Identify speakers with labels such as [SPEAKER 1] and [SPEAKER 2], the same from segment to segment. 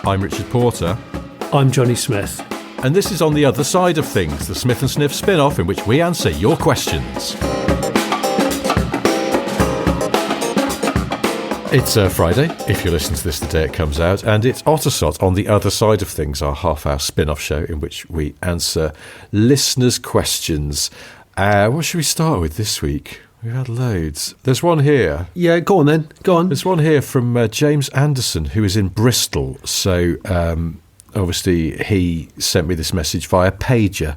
[SPEAKER 1] I'm Richard Porter.
[SPEAKER 2] I'm Jonny Smith.
[SPEAKER 1] And this is On the Other Side of Things, the Smith & Sniff spin-off in which we answer your questions. It's Friday, if you're listening to this the day it comes out, and it's Otosot, On the Other Side of Things, our half-hour spin-off show in which we answer listeners' questions. What should we start with this week? We've had loads. There's one here.
[SPEAKER 2] Yeah, go on then. Go on.
[SPEAKER 1] There's one here from James Anderson, who is in Bristol. So, obviously, he sent me this message via pager.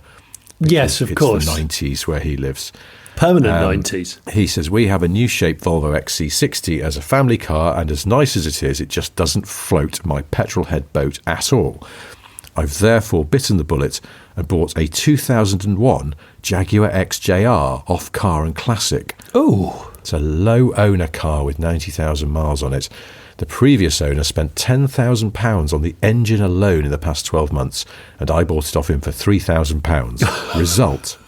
[SPEAKER 2] Yes, of course.
[SPEAKER 1] It's the 90s where he lives.
[SPEAKER 2] Permanent 90s.
[SPEAKER 1] He says, we have a new shape Volvo XC60 as a family car, and as nice as it is, it just doesn't float my petrol head boat at all. I've therefore bitten the bullet and bought a 2001 Jaguar XJR off Car and Classic.
[SPEAKER 2] Oh.
[SPEAKER 1] It's a low owner car with 90,000 miles on it. The previous owner spent £10,000 on the engine alone in the past 12 months, and I bought it off him for £3,000. Result.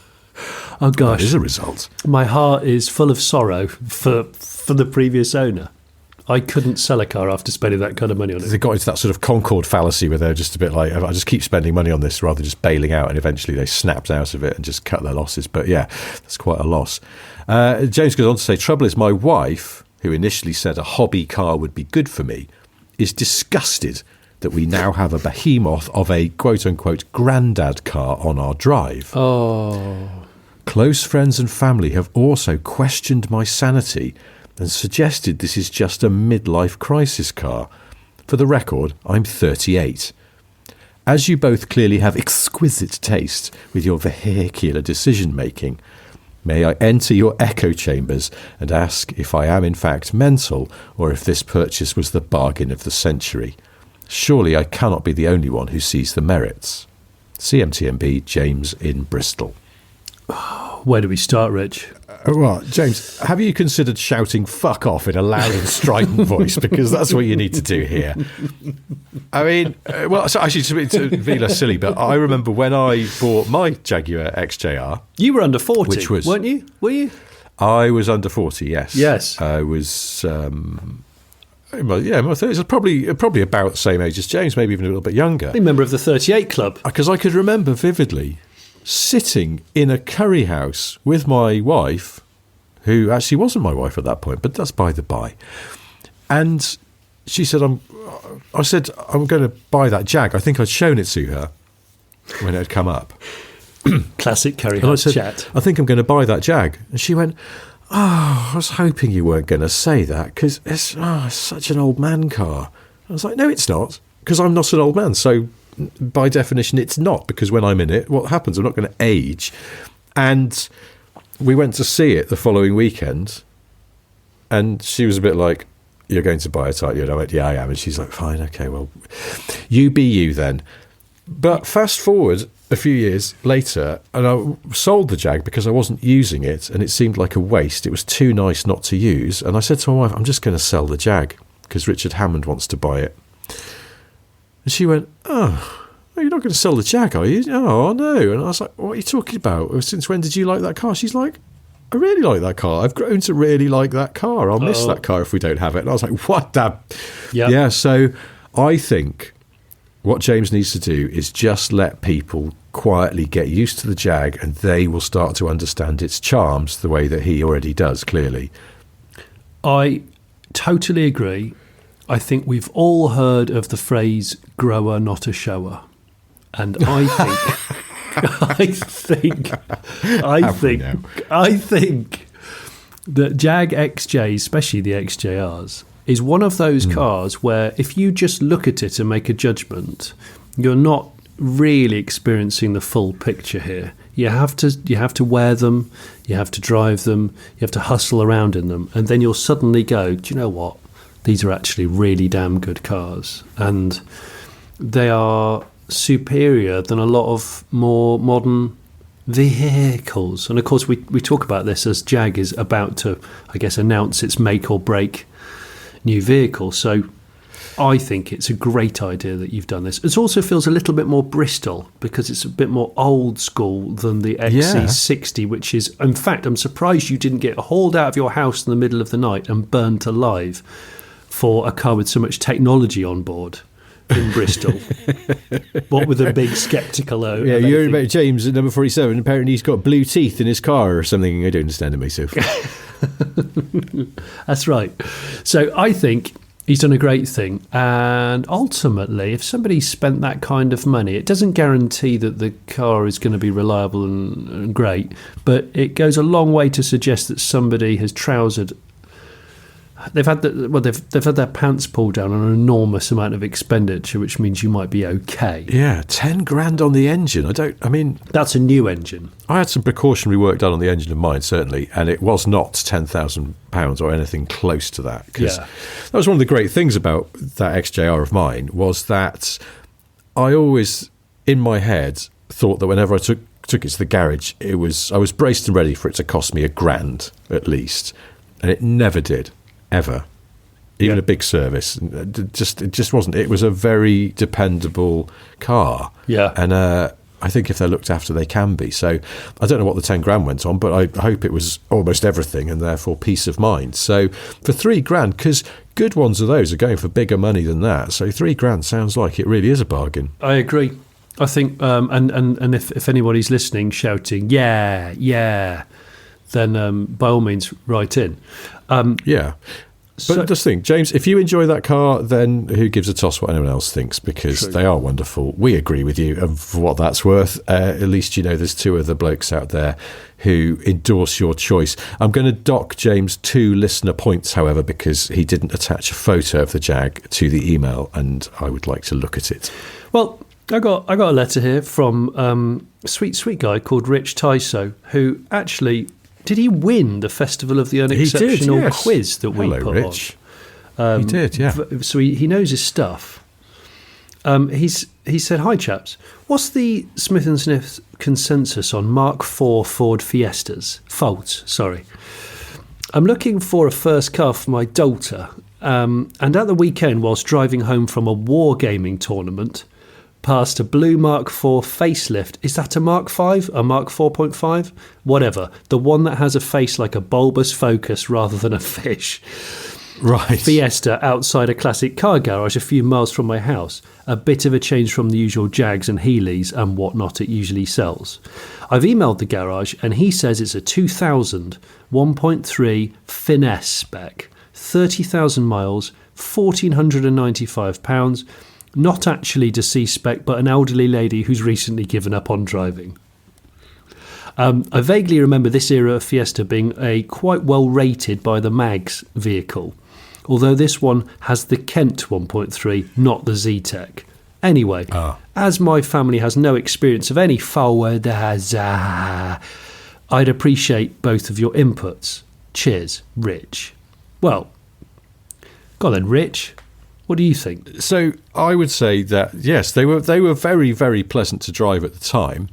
[SPEAKER 2] Oh, gosh.
[SPEAKER 1] That is a result.
[SPEAKER 2] My heart is full of sorrow for the previous owner. I couldn't sell a car after spending that kind of money on it.
[SPEAKER 1] They got into that sort of Concorde fallacy where they're just a bit like, I just keep spending money on this rather than just bailing out, and eventually they snapped out of it and just cut their losses. But yeah, that's quite a loss. James goes on to say, trouble is my wife, who initially said a hobby car would be good for me, is disgusted that we now have a behemoth of a quote-unquote granddad car on our drive.
[SPEAKER 2] Oh.
[SPEAKER 1] Close friends and family have also questioned my sanity and suggested this is just a midlife crisis car. For the record, I'm 38. As you both clearly have exquisite taste with your vehicular decision-making, may I enter your echo chambers and ask if I am in fact mental or if this purchase was the bargain of the century? Surely I cannot be the only one who sees the merits. CMTMB, James in Bristol.
[SPEAKER 2] Where do we start, Rich?
[SPEAKER 1] Well, James, have you considered shouting fuck off in a loud and strident voice? Because that's what you need to do here. I mean, well, so actually, to be less silly, but I remember when I bought my Jaguar XJR.
[SPEAKER 2] You were under 40,
[SPEAKER 1] which was,
[SPEAKER 2] weren't you? Were you?
[SPEAKER 1] I was under 40, yes.
[SPEAKER 2] Yes.
[SPEAKER 1] I was, in my 30s, probably about the same age as James, maybe even a little bit younger.
[SPEAKER 2] A member of the 38 Club.
[SPEAKER 1] Because I could remember vividly sitting in a curry house with my wife, who actually wasn't my wife at that point, but that's by the by. And she said, I said, I'm going to buy that Jag. I think I'd shown it to her when it had come up.
[SPEAKER 2] Classic curry house chat.
[SPEAKER 1] I think I'm going to buy that Jag. And she went, I was hoping you weren't going to say that because it's such an old man car. I was like, no, it's not, because I'm not an old man. So by definition, it's not, because when I'm in it, what happens? I'm not going to age. And we went to see it the following weekend, and she was a bit like, you're going to buy it, aren't you? And I went, yeah, I am. And she's like, fine, okay, well, you be you then. But fast forward a few years later, and I sold the Jag because I wasn't using it, and it seemed like a waste. It was too nice not to use. And I said to my wife, I'm just going to sell the Jag because Richard Hammond wants to buy it. And she went, oh, you're not going to sell the Jag, are you? Oh, no. And I was like, what are you talking about? Since when did you like that car? She's like, I really like that car. I've grown to really like that car. I'll miss that car if we don't have it. And I was like, what the?
[SPEAKER 2] Yep.
[SPEAKER 1] Yeah, so I think what James needs to do is just let people quietly get used to the Jag, and they will start to understand its charms the way that he already does, clearly.
[SPEAKER 2] I totally agree. I think we've all heard of the phrase grower, not a shower. And I think that Jag XJ, especially the XJRs, is one of those cars where if you just look at it and make a judgment, you're not really experiencing the full picture here. You have to wear them, you have to drive them, you have to hustle around in them, and then you'll suddenly go, do you know what? These are actually really damn good cars, and they are superior than a lot of more modern vehicles. And of course we talk about this as Jag is about to, I guess, announce its make or break new vehicle. So I think it's a great idea that you've done this. It also feels a little bit more Bristol because it's a bit more old school than the XC60, which is, in fact, I'm surprised you didn't get hauled out of your house in the middle of the night and burnt alive for a car with so much technology on board. in Bristol. What with a big sceptical O.
[SPEAKER 1] Yeah, you heard about James at number 47. Apparently he's got blue teeth in his car or something. I don't understand it myself.
[SPEAKER 2] That's right. So I think he's done a great thing. And ultimately, if somebody spent that kind of money, it doesn't guarantee that the car is going to be reliable and great, but it goes a long way to suggest that somebody has trousered. They've had their pants pulled down on an enormous amount of expenditure, which means you might be okay.
[SPEAKER 1] Yeah, 10 grand on the engine.
[SPEAKER 2] That's a new engine.
[SPEAKER 1] I had some precautionary work done on the engine of mine, certainly, and it was not £10,000 or anything close to that. Because that was one of the great things about that XJR of mine, was that I always, in my head, thought that whenever I took it to the garage, I was braced and ready for it to cost me £1,000 at least, and it never did. Ever, even a big service, it just wasn't. It was a very dependable car, and I think if they're looked after, they can be. So I don't know what the 10 grand went on, but I hope it was almost everything, and therefore peace of mind. So for £3,000, because good ones of those are going for bigger money than that. So £3,000 sounds like it really is a bargain.
[SPEAKER 2] I agree. I think, and if anybody's listening, shouting yeah, then by all means write in. But just think, James, if you enjoy that car, then who gives a toss what anyone else thinks, because they are wonderful. We agree with you, and for what that's worth, at least you know there's 2 other blokes out there who endorse your choice. I'm going to dock James 2 listener points, however, because he didn't attach a photo of the Jag to the email, and I would like to look at it. Well, I got a letter here from a sweet guy called Rich Tyso, who actually... Did he win the Festival of the Unexceptional quiz that we put
[SPEAKER 1] Rich. On? He did, yeah.
[SPEAKER 2] So he knows his stuff. He said, "Hi chaps, what's the Smith & Sniff consensus on Mark IV Ford Fiestas? Faults, sorry. I'm looking for a first car for my daughter, and at the weekend, whilst driving home from a wargaming tournament, past a blue Mark IV facelift. Is that a Mark V? A Mark 4.5? Whatever. The one that has a face like a bulbous focus rather than a fish.
[SPEAKER 1] Right.
[SPEAKER 2] Fiesta outside a classic car garage a few miles from my house. A bit of a change from the usual Jags and Healeys and whatnot it usually sells. I've emailed the garage and he says it's a 2000 1.3 finesse spec. 30,000 miles, £1,495. Not actually to C spec, but an elderly lady who's recently given up on driving. I vaguely remember this era of Fiesta being a quite well rated by the mags vehicle, although this one has the Kent 1.3, not the Z-Tech. Anyway, as my family has no experience of any forward, I'd appreciate both of your inputs. Cheers, Rich. Well, go on then, Rich. What do you think?
[SPEAKER 1] So I would say that, yes, they were very, very pleasant to drive at the time.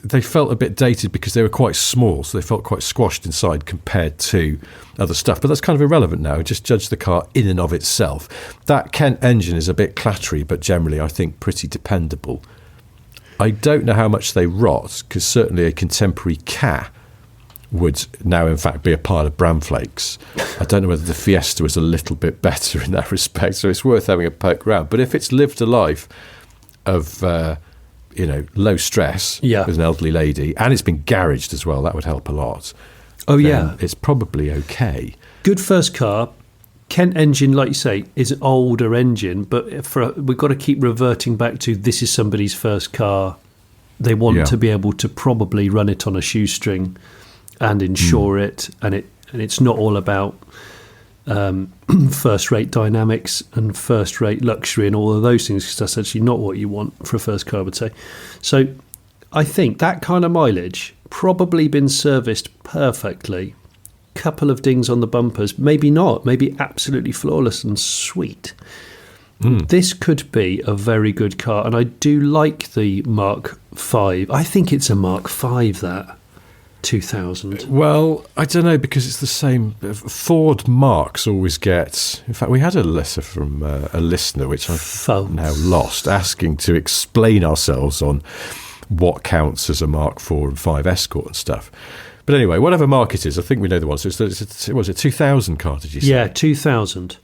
[SPEAKER 1] They felt a bit dated because they were quite small, so they felt quite squashed inside compared to other stuff. But that's kind of irrelevant now. Just judge the car in and of itself. That Kent engine is a bit clattery, but generally I think pretty dependable. I don't know how much they rot, because certainly a contemporary Ka would now in fact be a pile of bran flakes. I don't know whether the Fiesta was a little bit better in that respect, so it's worth having a poke around. But if it's lived a life of low stress with an elderly lady, and it's been garaged as well, that would help a lot. It's probably okay.
[SPEAKER 2] Good first car. Kent engine, like you say, is an older engine, but we've got to keep reverting back to this is somebody's first car. They want to be able to probably run it on a shoestring and insure it, and it's not all about first-rate dynamics and first-rate luxury and all of those things, because that's actually not what you want for a first car, I would say. So I think that kind of mileage, probably been serviced perfectly. Couple of dings on the bumpers, maybe not, maybe absolutely flawless and sweet. This could be a very good car, and I do like the Mark V. I think it's a Mark V, that 2000.
[SPEAKER 1] Well, I don't know, because it's the same. Ford Marks always get... In fact, we had a letter from a listener, which I've now lost, asking to explain ourselves on what counts as a Mark IV and 5 Escort and stuff. But anyway, whatever mark it is, I think we know the one. So it was a 2000 car, did you say?
[SPEAKER 2] Yeah, 2000.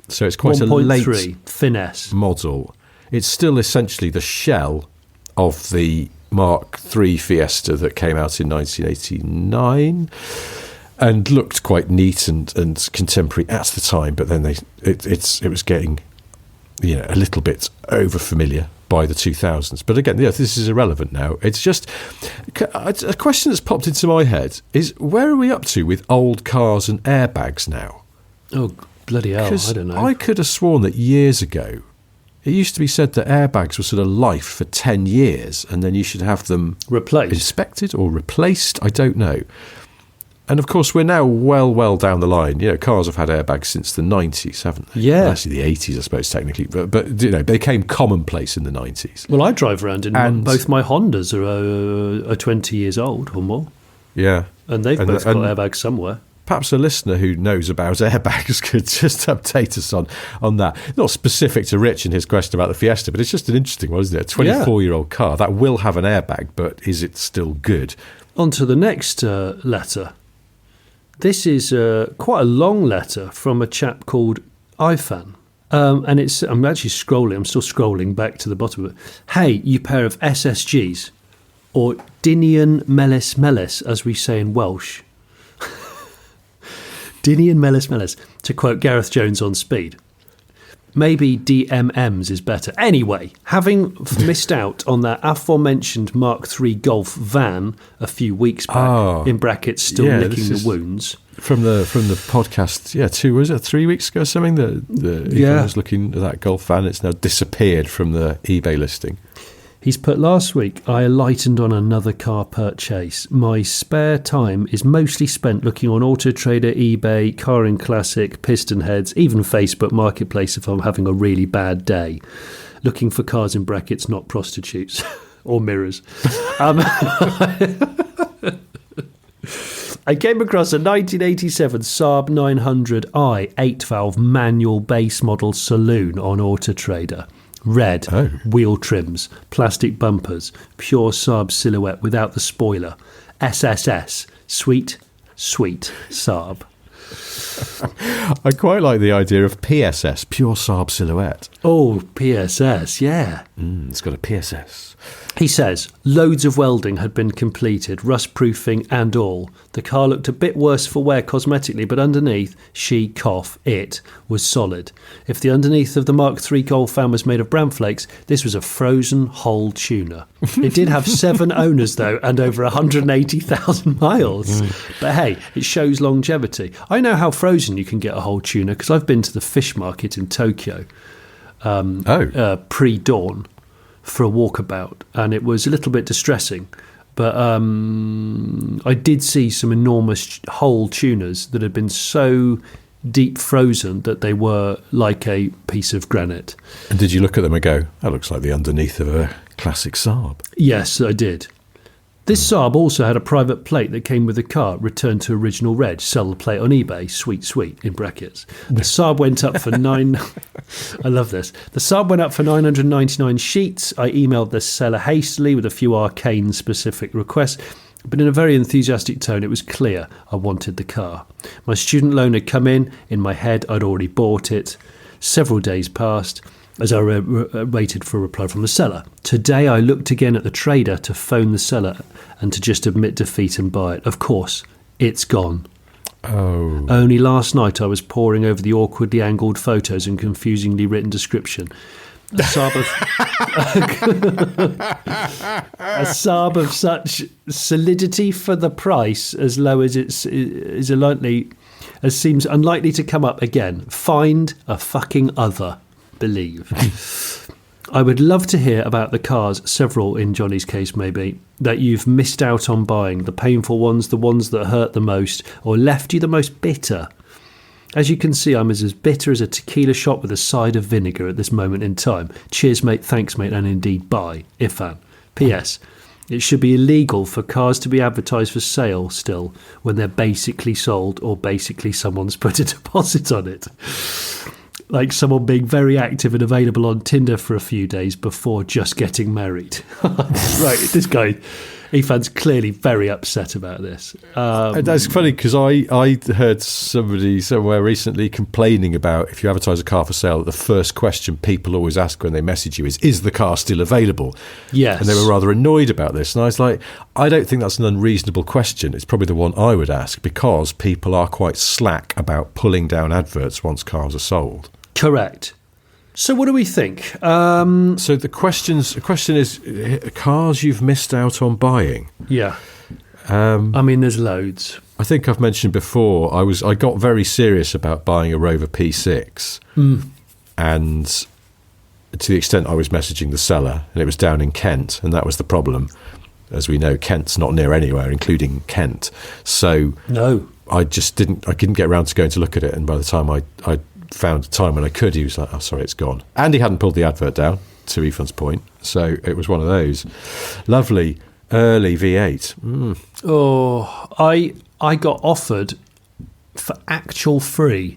[SPEAKER 1] So it's quite a late
[SPEAKER 2] finesse
[SPEAKER 1] model. it's still essentially the shell of the Mark III Fiesta that came out in 1989 and looked quite neat and contemporary at the time, but then it was getting a little bit over familiar by the 2000s. But again, this is irrelevant now. It's just a question that's popped into my head is, where are we up to with old cars and airbags now?
[SPEAKER 2] Oh, bloody hell, I don't know.
[SPEAKER 1] I could have sworn that years ago it used to be said that airbags were sort of life for 10 years and then you should have them
[SPEAKER 2] replaced,
[SPEAKER 1] inspected or replaced. I don't know. And of course, we're now well down the line. Cars have had airbags since the 90s, haven't they?
[SPEAKER 2] Yeah.
[SPEAKER 1] Well, actually, the 80s, I suppose, technically. But they became commonplace in the 90s.
[SPEAKER 2] Well, I drive around in both my Hondas are 20 years old or more.
[SPEAKER 1] Yeah.
[SPEAKER 2] And they've both got airbags somewhere.
[SPEAKER 1] Perhaps a listener who knows about airbags could just update us on that. Not specific to Rich and his question about the Fiesta, but it's just an interesting one, isn't it? A 24-year-old car that will have an airbag, but is it still good?
[SPEAKER 2] On to the next letter. This is quite a long letter from a chap called Ifan. And I'm actually scrolling. I'm still scrolling back to the bottom of it. Hey, you pair of SSGs, or Dinian Melis Melis, as we say in Welsh. Dinian Melis Melis, to quote Gareth Jones on Speed. Maybe DMMs is better. Anyway, having missed out on that aforementioned Mark III Golf van a few weeks back, in brackets, still licking the wounds.
[SPEAKER 1] From the podcast, 3 weeks ago or something, the was looking at that Golf van. It's now disappeared from the eBay listing.
[SPEAKER 2] He's put, last week, I lightened on another car purchase. My spare time is mostly spent looking on Auto Trader, eBay, Car and Classic, Piston Heads, even Facebook Marketplace if I'm having a really bad day. Looking for cars in brackets, not prostitutes or mirrors. I came across a 1987 Saab 900i 8-valve manual base model saloon on Auto Trader. Red, wheel trims, plastic bumpers, pure Saab silhouette without the spoiler. SSS, sweet Saab.
[SPEAKER 1] I quite like the idea of PSS, pure Saab silhouette.
[SPEAKER 2] Oh, PSS, yeah.
[SPEAKER 1] It's got a PSS.
[SPEAKER 2] He says, loads of welding had been completed, rust proofing and all. The car looked a bit worse for wear cosmetically, but underneath, it was solid. If the underneath of the Mark III Golf van was made of bran flakes, this was a frozen whole tuner. It did have 7 owners, though, and over 180,000 miles. But hey, it shows longevity. I know how frozen you can get a whole tuner, because I've been to the fish market in Tokyo pre-dawn for a walkabout, and it was a little bit distressing. But I did see some enormous whole tuners that had been so deep frozen that they were like a piece of granite.
[SPEAKER 1] And did you look at them and go, that looks like the underneath of a classic Saab?
[SPEAKER 2] Yes, I did. This Saab also had a private plate that came with the car, returned to original reg, sell the plate on eBay, sweet, in brackets. The Saab went up for I love this. The Saab went up for 999 sheets. I emailed the seller hastily with a few arcane-specific requests, but in a very enthusiastic tone, it was clear I wanted the car. My student loan had come in my head, I'd already bought it. Several days passed as I waited for a reply from the seller. Today I looked again at the trader to phone the seller and to just admit defeat and buy it. Of course, it's gone.
[SPEAKER 1] Oh.
[SPEAKER 2] Only last night I was poring over the awkwardly angled photos and confusingly written description. A Saab of such solidity for the price as low as seems unlikely to come up again. Find a fucking other. Believe. I would love to hear about the cars, several in Johnny's case maybe, that you've missed out on buying, the painful ones, the ones that hurt the most, or left you the most bitter. As you can see, I'm as bitter as a tequila shot with a side of vinegar at this moment in time. Cheers, mate, thanks, mate, and indeed bye. Ifan. P.S. It should be illegal for cars to be advertised for sale still when they're basically sold or basically someone's put a deposit on it. Like someone being very active and available on Tinder for a few days before just getting married. Right, this guy, Ethan's clearly very upset about this.
[SPEAKER 1] That's funny because I heard somebody somewhere recently complaining about if you advertise a car for sale, the first question people always ask when they message you is the car still available?
[SPEAKER 2] Yes.
[SPEAKER 1] And they were rather annoyed about this. And I was like, I don't think that's an unreasonable question. It's probably the one I would ask because people are quite slack about pulling down adverts once cars are sold.
[SPEAKER 2] Correct. So what do we think?
[SPEAKER 1] So the question is cars you've missed out on buying.
[SPEAKER 2] Yeah. I mean, there's loads.
[SPEAKER 1] I think I've mentioned before, I got very serious about buying a Rover P6. And to the extent I was messaging the seller, and it was down in Kent, and that was the problem. As we know, Kent's not near anywhere, including Kent. So
[SPEAKER 2] no,
[SPEAKER 1] I didn't get around to going to look at it, and by the time I found a time when I could, he was like, oh, sorry, it's gone. And he hadn't pulled the advert down, to Ethan's point. So it was one of those. Lovely, early V8.
[SPEAKER 2] Oh, I got offered for actual free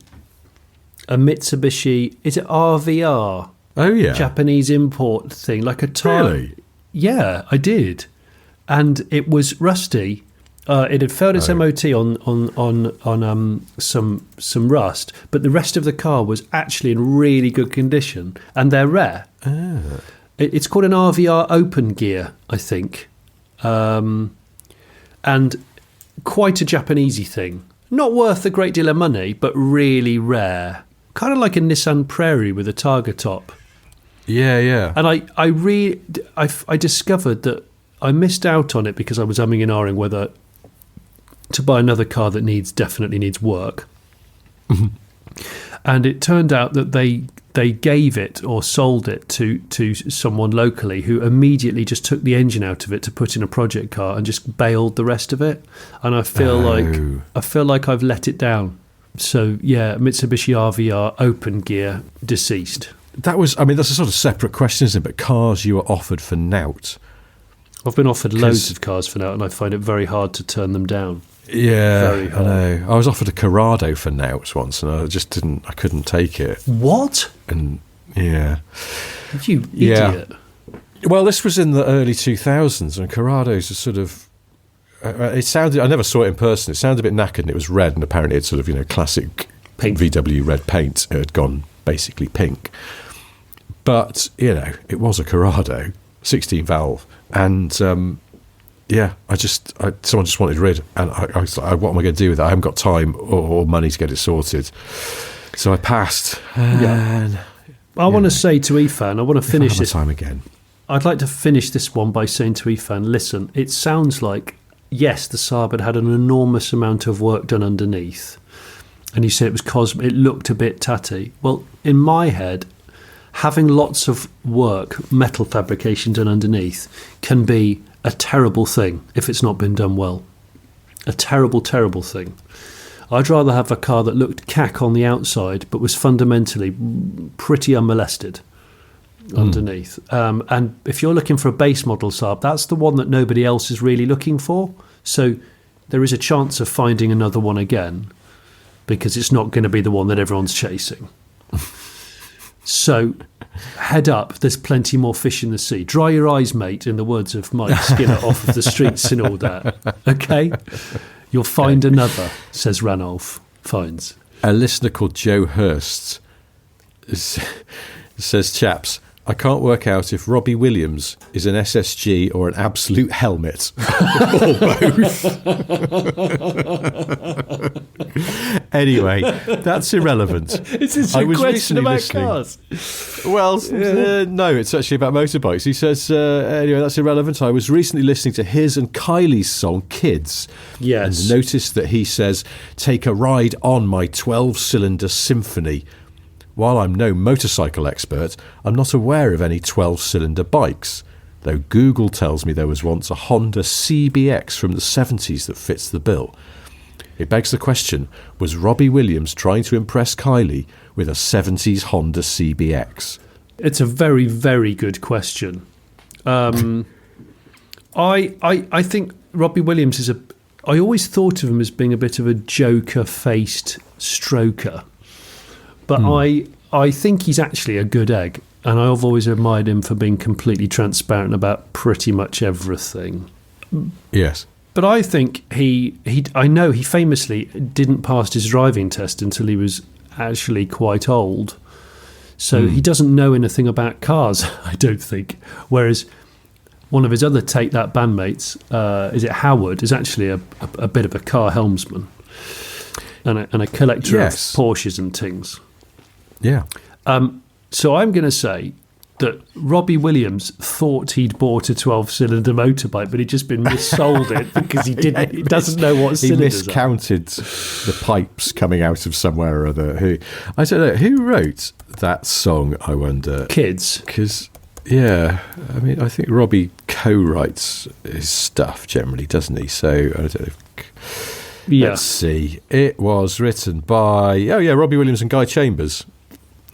[SPEAKER 2] a Mitsubishi, is it RVR?
[SPEAKER 1] Oh, yeah.
[SPEAKER 2] Japanese import thing, like a tire.
[SPEAKER 1] Really?
[SPEAKER 2] Yeah, I did. And it was rusty. It had failed its MOT on some rust, but the rest of the car was actually in really good condition, and they're rare. It's called an RVR open gear, I think, and quite a Japanesey thing. Not worth a great deal of money, but really rare. Kind of like a Nissan Prairie with a Targa top.
[SPEAKER 1] Yeah, yeah.
[SPEAKER 2] And I discovered that I missed out on it because I was umming and ahhing whether to buy another car that definitely needs work. And it turned out that they gave it or sold it to someone locally who immediately just took the engine out of it to put in a project car and just bailed the rest of it. And I feel like I've let it down. So yeah, Mitsubishi RVR open gear, deceased.
[SPEAKER 1] That's a sort of separate question, isn't it? But cars you were offered for nout.
[SPEAKER 2] I've been offered loads of cars for nout, and I find it very hard to turn them down.
[SPEAKER 1] Yeah,
[SPEAKER 2] Very hard.
[SPEAKER 1] I know. I was offered a Corrado for nout once, and I couldn't take it.
[SPEAKER 2] What?
[SPEAKER 1] And yeah,
[SPEAKER 2] You idiot.
[SPEAKER 1] Well, this was in the early 2000s, and Corrados are sort of. It sounded. I never saw it in person. It sounded a bit knackered, and it was red, and apparently it's sort of classic
[SPEAKER 2] Pink.
[SPEAKER 1] VW red paint. It had gone basically pink, but it was a Corrado, 16 valve, and someone just wanted rid, and I was like, what am I going to do with it? I haven't got time or money to get it sorted, so I passed. And,
[SPEAKER 2] I want to say to Ethan, I want to finish this
[SPEAKER 1] time again.
[SPEAKER 2] I'd like to finish this one by saying to Ethan, listen, it sounds like, yes, the Saab had an enormous amount of work done underneath, and you said it looked a bit tatty. Well, in my head, having lots of work, metal fabrication done underneath, can be a terrible thing if it's not been done well. A terrible, terrible thing. I'd rather have a car that looked cack on the outside but was fundamentally pretty unmolested underneath. And if you're looking for a base model Saab, that's the one that nobody else is really looking for. So there is a chance of finding another one again because it's not going to be the one that everyone's chasing. So head up, there's plenty more fish in the sea. Dry your eyes, mate, in the words of Mike Skinner off of the streets and all that. Okay? You'll find another, says Ranulph Fiennes.
[SPEAKER 1] A listener called Joe Hurst says, chaps, I can't work out if Robbie Williams is an SSG or an absolute helmet. Or both. Anyway, that's irrelevant.
[SPEAKER 2] Is this a question about cars?
[SPEAKER 1] Well, no, it's actually about motorbikes. He says, anyway, that's irrelevant. I was recently listening to his and Kylie's song, Kids.
[SPEAKER 2] Yes.
[SPEAKER 1] And noticed that he says, take a ride on my 12-cylinder Symphony. While I'm no motorcycle expert, I'm not aware of any 12-cylinder bikes, though Google tells me there was once a Honda CBX from the 70s that fits the bill. It begs the question, was Robbie Williams trying to impress Kylie with a 70s Honda CBX?
[SPEAKER 2] It's a very, very good question. I think Robbie Williams is I always thought of him as being a bit of a joker-faced stroker. But I think he's actually a good egg, and I've always admired him for being completely transparent about pretty much everything.
[SPEAKER 1] Yes.
[SPEAKER 2] But I think I know he famously didn't pass his driving test until he was actually quite old. So he doesn't know anything about cars, I don't think. Whereas one of his other Take That bandmates, is it Howard, is actually a bit of a car helmsman and a collector of Porsches and things.
[SPEAKER 1] Yeah.
[SPEAKER 2] So I'm going to say that Robbie Williams thought he'd bought a 12-cylinder motorbike, but he'd just been missold it because he didn't. He doesn't know what cylinders
[SPEAKER 1] He miscounted the pipes coming out of somewhere or other. I don't know who wrote that song. I wonder.
[SPEAKER 2] Kids,
[SPEAKER 1] because I mean, I think Robbie co-writes his stuff generally, doesn't he? So I don't know. Let's see. It was written by Robbie Williams and Guy Chambers.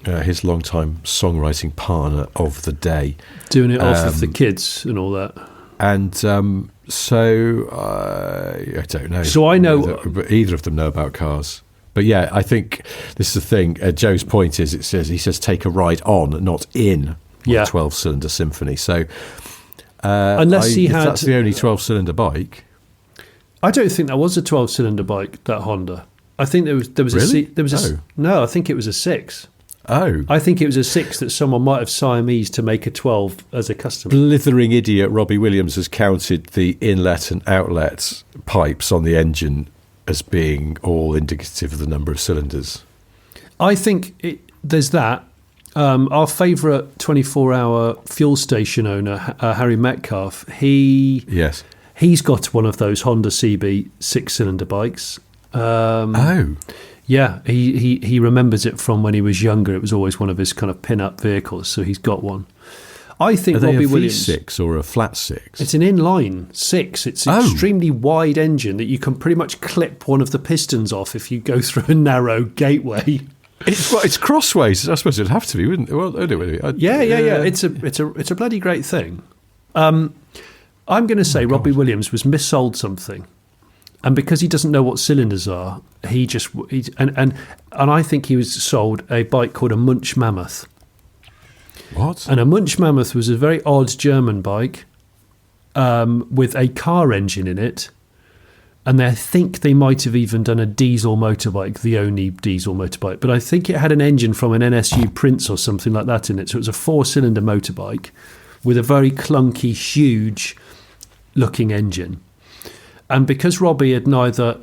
[SPEAKER 1] His longtime songwriting partner of the day. Doing it
[SPEAKER 2] off of the kids and all that.
[SPEAKER 1] And so I don't know.
[SPEAKER 2] So I know...
[SPEAKER 1] either of them know about cars. But yeah, I think this is the thing. Joe's point is he says take a ride on, not in a 12-cylinder Symphony. So
[SPEAKER 2] unless if
[SPEAKER 1] that's the only 12-cylinder bike...
[SPEAKER 2] I don't think that was a 12-cylinder bike, that Honda. I think there was
[SPEAKER 1] really?
[SPEAKER 2] No, I think it was a 6.
[SPEAKER 1] Oh.
[SPEAKER 2] I think it was a 6 that someone might have Siamese to make a 12 as a customer.
[SPEAKER 1] Blithering idiot Robbie Williams has counted the inlet and outlet pipes on the engine as being all indicative of the number of cylinders.
[SPEAKER 2] I think there's that. Our favourite 24-hour fuel station owner, Harry Metcalf, he's got one of those Honda CB 6-cylinder bikes. Yeah, he remembers it from when he was younger. It was always one of his kind of pin-up vehicles, so he's got one. I think
[SPEAKER 1] Are they
[SPEAKER 2] Robbie
[SPEAKER 1] a
[SPEAKER 2] Williams...
[SPEAKER 1] V6 or a flat 6?
[SPEAKER 2] It's an inline 6. It's an extremely wide engine that you can pretty much clip one of the pistons off if you go through a narrow gateway.
[SPEAKER 1] It's crossways. I suppose it'd have to be, wouldn't it? Well, anyway,
[SPEAKER 2] yeah. It's a bloody great thing. I'm going to say Robbie Williams was missold something. And because he doesn't know what cylinders are, and I think he was sold a bike called a Munch Mammoth.
[SPEAKER 1] What?
[SPEAKER 2] And a Munch Mammoth was a very odd German bike with a car engine in it. And I think they might have even done a diesel motorbike, the only diesel motorbike. But I think it had an engine from an NSU Prince or something like that in it. So it was a 4-cylinder motorbike with a very clunky, huge looking engine. And because Robbie had neither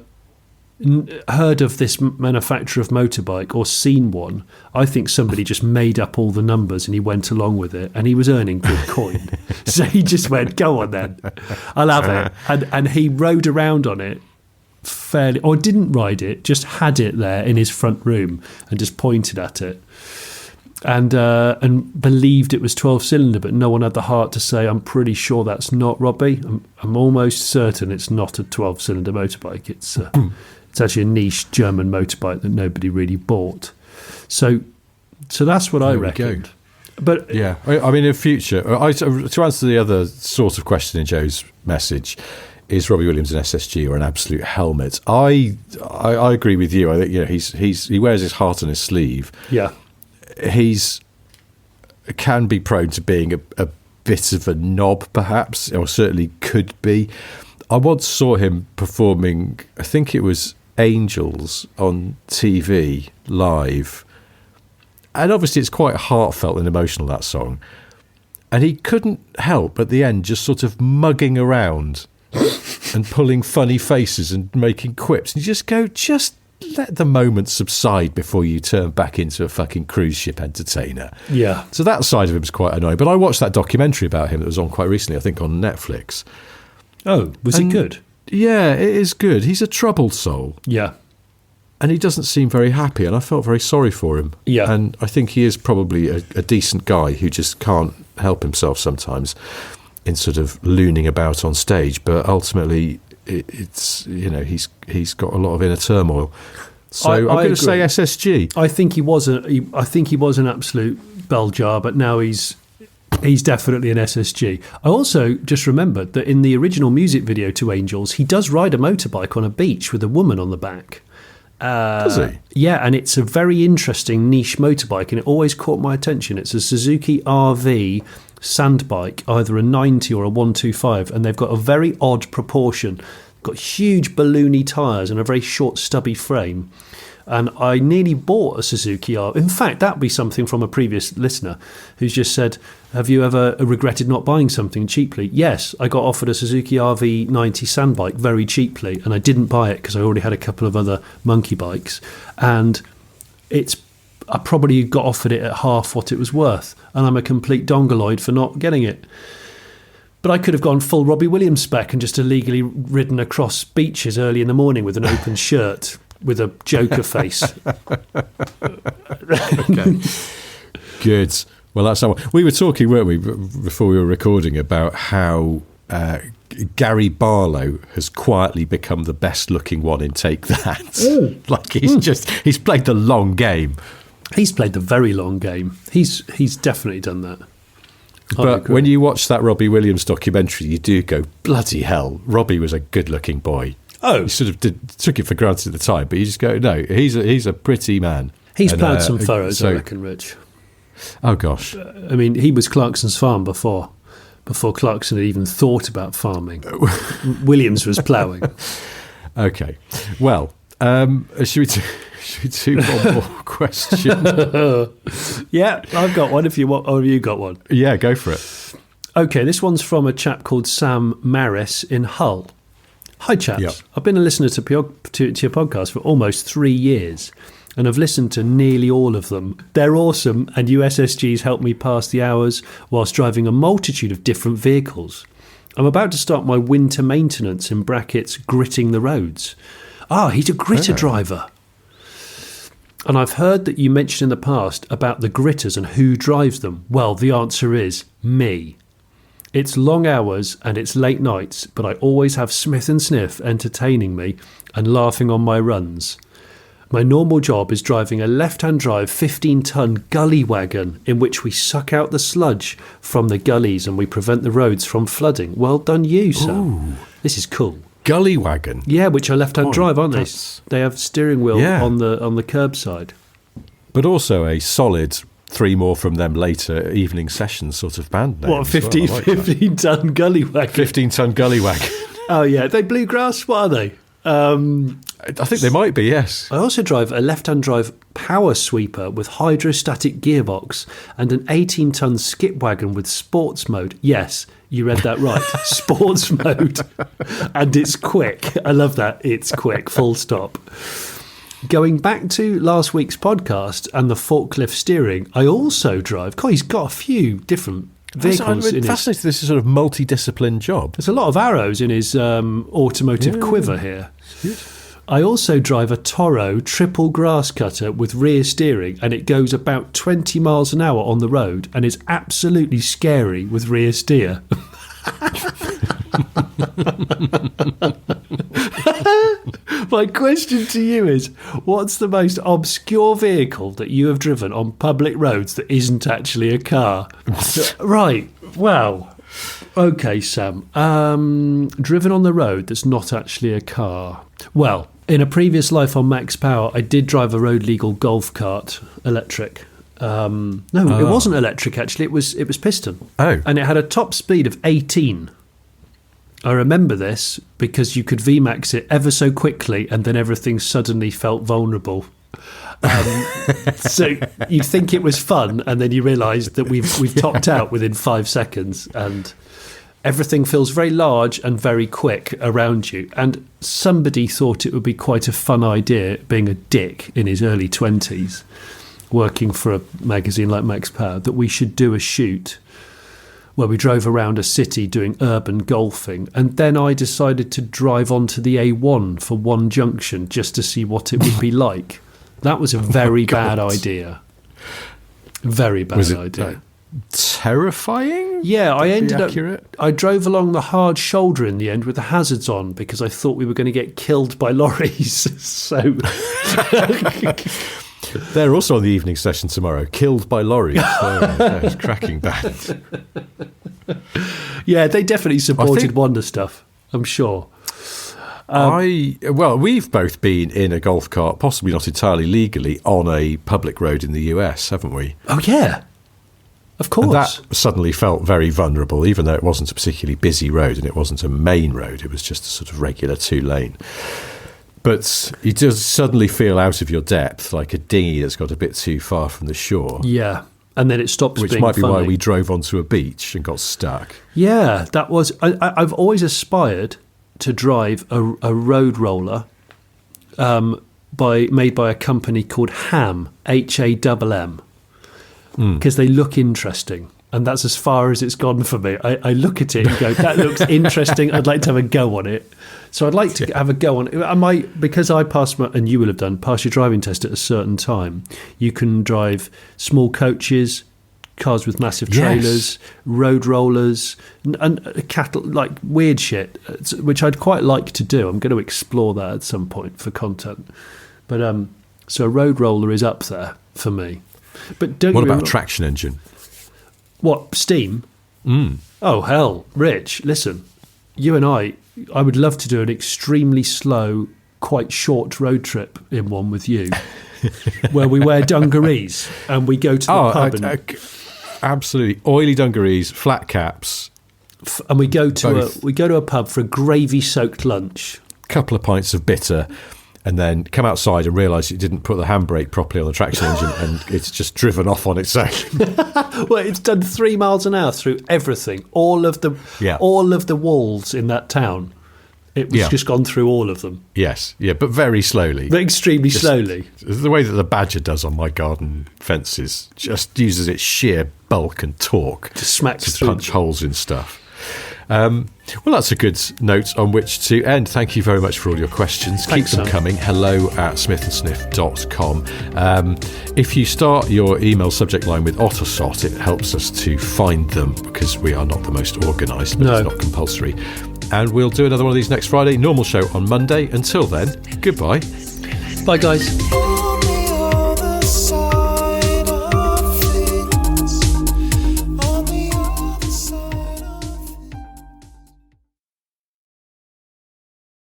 [SPEAKER 2] heard of this manufacturer of motorbike or seen one, I think somebody just made up all the numbers and he went along with it, and he was earning good coin. So he just went, go on then, I'll have it. And he rode around on it fairly, or didn't ride it, just had it there in his front room and just pointed at it. And believed it was 12-cylinder, but no one had the heart to say, I'm pretty sure that's not Robbie. I'm almost certain it's not a 12-cylinder motorbike. It's actually a niche German motorbike that nobody really bought. So that's what I reckon. But
[SPEAKER 1] yeah, I mean, in future, to answer the other sort of question in Joe's message, is Robbie Williams an SSG or an absolute helmet? I agree with you. I think he wears his heart on his sleeve.
[SPEAKER 2] Yeah.
[SPEAKER 1] Can be prone to being a bit of a knob, perhaps, or certainly could be. I once saw him performing, I think it was Angels on TV live, and obviously it's quite heartfelt and emotional, that song, and he couldn't help at the end just sort of mugging around and pulling funny faces and making quips, and you just go, just let the moment subside before you turn back into a fucking cruise ship entertainer.
[SPEAKER 2] Yeah.
[SPEAKER 1] So that side of him was quite annoying. But I watched that documentary about him that was on quite recently, I think on Netflix.
[SPEAKER 2] Oh, was it good?
[SPEAKER 1] Yeah, it is good. He's a troubled soul.
[SPEAKER 2] Yeah.
[SPEAKER 1] And he doesn't seem very happy, and I felt very sorry for him.
[SPEAKER 2] Yeah.
[SPEAKER 1] And I think he is probably a decent guy who just can't help himself sometimes in sort of looning about on stage. But ultimately, it's he's got a lot of inner turmoil. So I'm going to say SSG.
[SPEAKER 2] I think he was an absolute bell jar, but now he's definitely an SSG. I also just remembered that in the original music video to Angels, he does ride a motorbike on a beach with a woman on the back.
[SPEAKER 1] Does he?
[SPEAKER 2] Yeah, and it's a very interesting niche motorbike, and it always caught my attention. It's a Suzuki RV sand bike, either a 90 or a 125, and they've got a very odd proportion. Got huge balloony tyres and a very short stubby frame. And I nearly bought a Suzuki RV. In fact, that'd be something from a previous listener who's just said, have you ever regretted not buying something cheaply? Yes, I got offered a Suzuki RV 90 sand bike very cheaply, and I didn't buy it because I already had a couple of other monkey bikes. And I probably got offered it at half what it was worth, and I'm a complete dongoloid for not getting it. But I could have gone full Robbie Williams spec and just illegally ridden across beaches early in the morning with an open shirt with a Joker face.
[SPEAKER 1] Okay. Good. Well, that's how we were talking, weren't we, before we were recording, about how Gary Barlow has quietly become the best looking one in Take That. Like he's played the long game.
[SPEAKER 2] He's played the very long game. He's definitely done that.
[SPEAKER 1] But when you watch that Robbie Williams documentary, you do go, bloody hell, Robbie was a good looking boy.
[SPEAKER 2] Oh,
[SPEAKER 1] you sort of took it for granted at the time, but you just go, no, he's a pretty man.
[SPEAKER 2] He's ploughed some furrows, I reckon, Rich.
[SPEAKER 1] Oh gosh,
[SPEAKER 2] I mean, he was Clarkson's farm before Clarkson had even thought about farming. Williams was ploughing.
[SPEAKER 1] Okay, well, should we do one more question?
[SPEAKER 2] Yeah, I've got one. If you want, or have you got one?
[SPEAKER 1] Yeah, go for it.
[SPEAKER 2] Okay, this one's from a chap called Sam Maris in Hull. Hi, chaps. Yep. I've been a listener to your podcast for almost 3 years, and I've listened to nearly all of them. They're awesome, and USSGs help me pass the hours whilst driving a multitude of different vehicles. I'm about to start my winter maintenance, in brackets, gritting the roads. Ah, he's a gritter driver. And I've heard that you mentioned in the past about the gritters and who drives them. Well, the answer is me. It's long hours and it's late nights, but I always have Smith and Sniff entertaining me and laughing on my runs. My normal job is driving a left-hand drive 15-ton gully wagon in which we suck out the sludge from the gullies and we prevent the roads from flooding. Well done you, Sam.
[SPEAKER 1] Ooh.
[SPEAKER 2] This is cool.
[SPEAKER 1] Gully wagon?
[SPEAKER 2] Yeah, which are left-hand drive, aren't they? They have steering wheel on the curb side.
[SPEAKER 1] But also a solid 3 more from them later evening sessions sort of band name.
[SPEAKER 2] What, 15-ton gully wagon?
[SPEAKER 1] 15-ton gully wagon.
[SPEAKER 2] Oh, yeah. Are they bluegrass? What are they?
[SPEAKER 1] I think they might be, yes.
[SPEAKER 2] I also drive a left-hand drive power sweeper with hydrostatic gearbox and an 18-ton skip wagon with sports mode. Yes, you read that right. Sports mode. And it's quick. I love that. It's quick. Full stop. Going back to last week's podcast and the forklift steering, I also drive. God, he's got a few different vehicles.
[SPEAKER 1] I'm fascinated. This is sort of multidiscipline job.
[SPEAKER 2] There's a lot of arrows in his automotive quiver here. I also drive a Toro triple grass cutter with rear steering, and it goes about 20 miles an hour on the road and is absolutely scary with rear steer. My question to you is, what's the most obscure vehicle that you have driven on public roads that isn't actually a car? Right, wow. Okay, Sam. Driven on the road that's not actually a car. Well, in a previous life on Max Power, I did drive a road legal golf cart, electric. It wasn't electric actually. It was piston.
[SPEAKER 1] Oh,
[SPEAKER 2] and it had a top speed of 18. I remember this because you could VMAX it ever so quickly, and then everything suddenly felt vulnerable. So you'd think it was fun, and then you realise that we've topped out within 5 seconds, and everything feels very large and very quick around you. And somebody thought it would be quite a fun idea, being a dick in his early 20s, working for a magazine like Max Power, that we should do a shoot where we drove around a city doing urban golfing, and then I decided to drive onto the A1 for one junction just to see what it would be like. That was a very bad idea. Very bad idea.
[SPEAKER 1] Terrifying?
[SPEAKER 2] Yeah, I drove along the hard shoulder in the end with the hazards on because I thought we were going to get killed by lorries. So
[SPEAKER 1] they're also on the evening session tomorrow. Killed by lorries. It's cracking bad.
[SPEAKER 2] Yeah, they definitely supported Wonder Stuff, I'm sure.
[SPEAKER 1] We've both been in a golf cart, possibly not entirely legally, on a public road in the US, haven't we?
[SPEAKER 2] Oh, yeah. Of course.
[SPEAKER 1] And that suddenly felt very vulnerable, even though it wasn't a particularly busy road and it wasn't a main road. It was just a sort of regular 2-lane. But you just suddenly feel out of your depth, like a dinghy that's got a bit too far from the shore.
[SPEAKER 2] Yeah. And then it stops
[SPEAKER 1] Which
[SPEAKER 2] being
[SPEAKER 1] might be
[SPEAKER 2] funny.
[SPEAKER 1] why we drove onto a beach and got stuck.
[SPEAKER 2] Yeah, that was... I've always aspired to drive a road roller made by a company called HAM, HAMM, because they look interesting. And that's as far as it's gone for me. I look at it and go, that looks interesting. I'd like to have a go on it. So I'd like to have a go on it. Because I passed and you will have done, pass your driving test at a certain time, you can drive small coaches, cars with massive trailers, road rollers, and cattle, like weird shit, which I'd quite like to do. I'm going to explore that at some point for content. But so a road roller is up there for me. But
[SPEAKER 1] what about a traction engine?
[SPEAKER 2] What, steam? Oh, hell. Rich, listen, you and I would love to do an extremely slow, quite short road trip in one with you, where we wear dungarees and we go to the pub.
[SPEAKER 1] Absolutely. Oily dungarees, flat caps.
[SPEAKER 2] And we go to a pub for a gravy-soaked lunch.
[SPEAKER 1] Couple of pints of bitter. And then come outside and realise you didn't put the handbrake properly on the traction engine and it's just driven off on its own.
[SPEAKER 2] Well, it's done 3 miles an hour through everything, all of the walls in that town. It was just gone through all of them.
[SPEAKER 1] Yes, but very slowly.
[SPEAKER 2] But extremely slowly.
[SPEAKER 1] The way that the Badger does on my garden fences, just uses its sheer bulk and torque
[SPEAKER 2] to smack
[SPEAKER 1] to
[SPEAKER 2] through
[SPEAKER 1] punch holes in stuff. Well, that's a good note on which to end. Thank you very much for all your questions.
[SPEAKER 2] Thanks,
[SPEAKER 1] Keep them coming. hello@smithandsniff.com. If you start your email subject line with Otosot, it helps us to find them because we are not the most organised, but it's not compulsory. And we'll do another one of these next Friday. Normal show on Monday. Until then, goodbye.
[SPEAKER 2] Bye, guys.